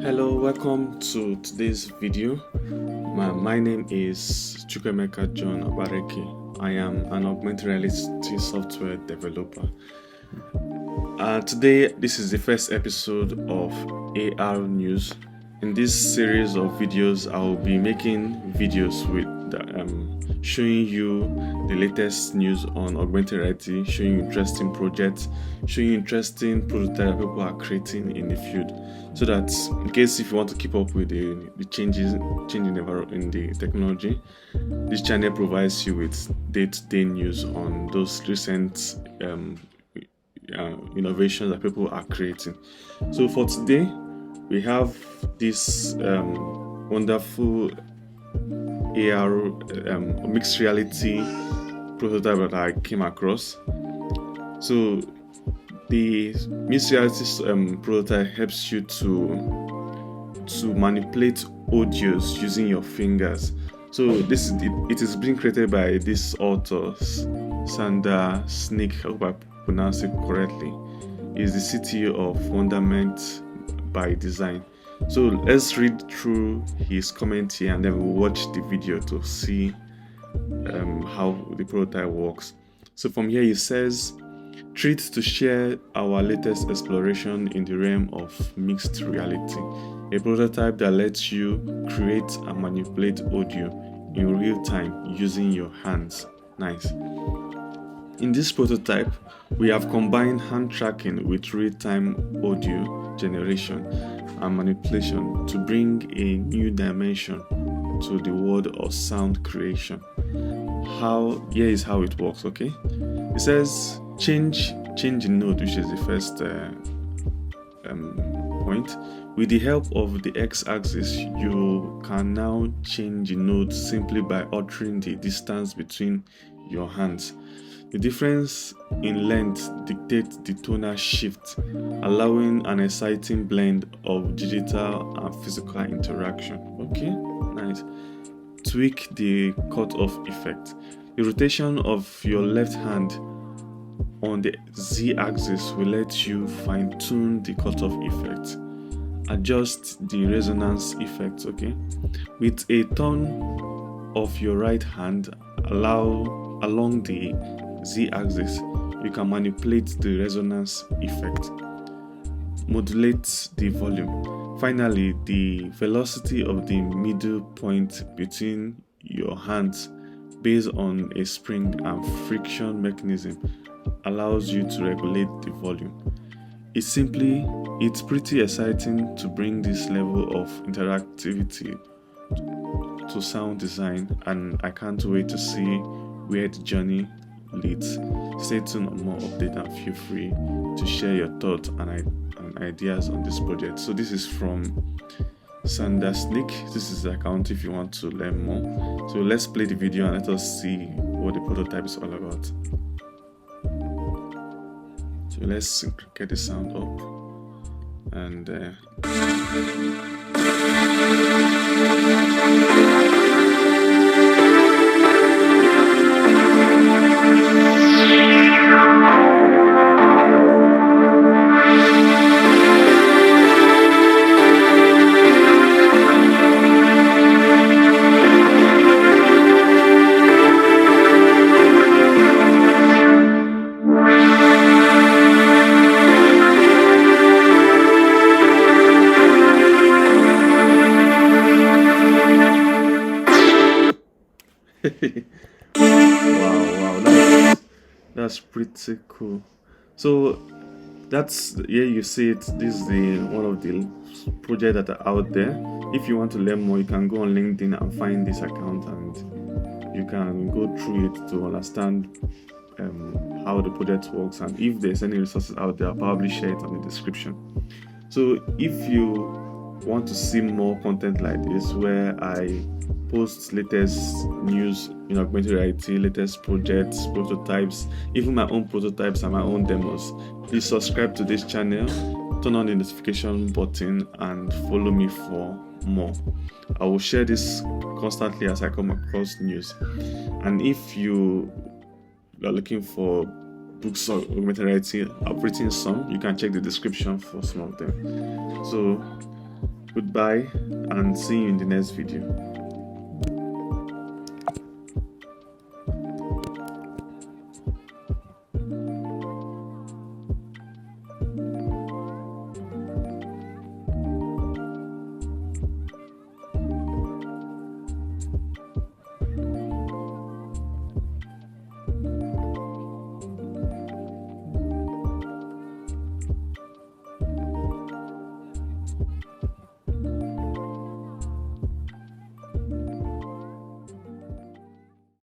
Hello, welcome to today's video. My name is Chukwemeka John ARDK. I am an augmented reality software developer. Today, this is the first episode of AR News. In this series of videos, I will be making videos with showing you the latest news on augmented reality, showing you interesting projects, showing you interesting prototypes people are creating in the field, so that in case if you want to keep up with the changes in the technology, this channel provides you with day-to-day news on those recent innovations that people are creating. So for today, we have this wonderful AR mixed reality prototype that I came across. So the mixed reality prototype helps you to manipulate audios using your fingers. So it is being created by this author Sander Snake. I hope I pronounce it correctly. Is the CTO of Wonderment by Design. So let's read through his comment here and then we'll watch the video to see how the prototype works. So from here he says, treat to share our latest exploration in the realm of mixed reality, a prototype that lets you create and manipulate audio in real time using your hands. Nice. In this prototype, we have combined hand tracking with real-time audio generation and manipulation to bring a new dimension to the world of sound creation. Here is how it works, okay? It says change in node, which is the first point. With the help of the x-axis, you can now change the node simply by altering the distance between your hands. The difference in length dictates the tonal shift, allowing an exciting blend of digital and physical interaction. Okay, nice. Tweak the cutoff effect. The rotation of your left hand on the z-axis will let you fine-tune the cutoff effect. Adjust the resonance effect, okay? With a turn of your right hand along the z-axis, you can manipulate the resonance effect. Modulate the volume. Finally, the velocity of the middle point between your hands based on a spring and friction mechanism allows you to regulate the volume. It's pretty exciting to bring this level of interactivity to sound design, and I can't wait to see where the journey leads. Stay tuned on more updates and feel free to share your thoughts and ideas on this project. So this is from Sander Snake. This is the account if you want to learn more. So let's play the video and let us see what the prototype is all about. So let's get the sound up and wow, that's pretty cool. So that's here you see it. This is one of the projects that are out there. If you want to learn more, you can go on LinkedIn and find this account and you can go through it to understand how the project works, and if there's any resources out there, I'll probably share it on the description. So if you want to see more content like this where I post latest news in augmented reality, latest projects, prototypes, even my own prototypes and my own demos, please subscribe to this channel, turn on the notification button and follow me for more. I will share this constantly as I come across news. And if you are looking for books on augmented reality. I've written some. You can check the description for some of them. So goodbye and see you in the next video.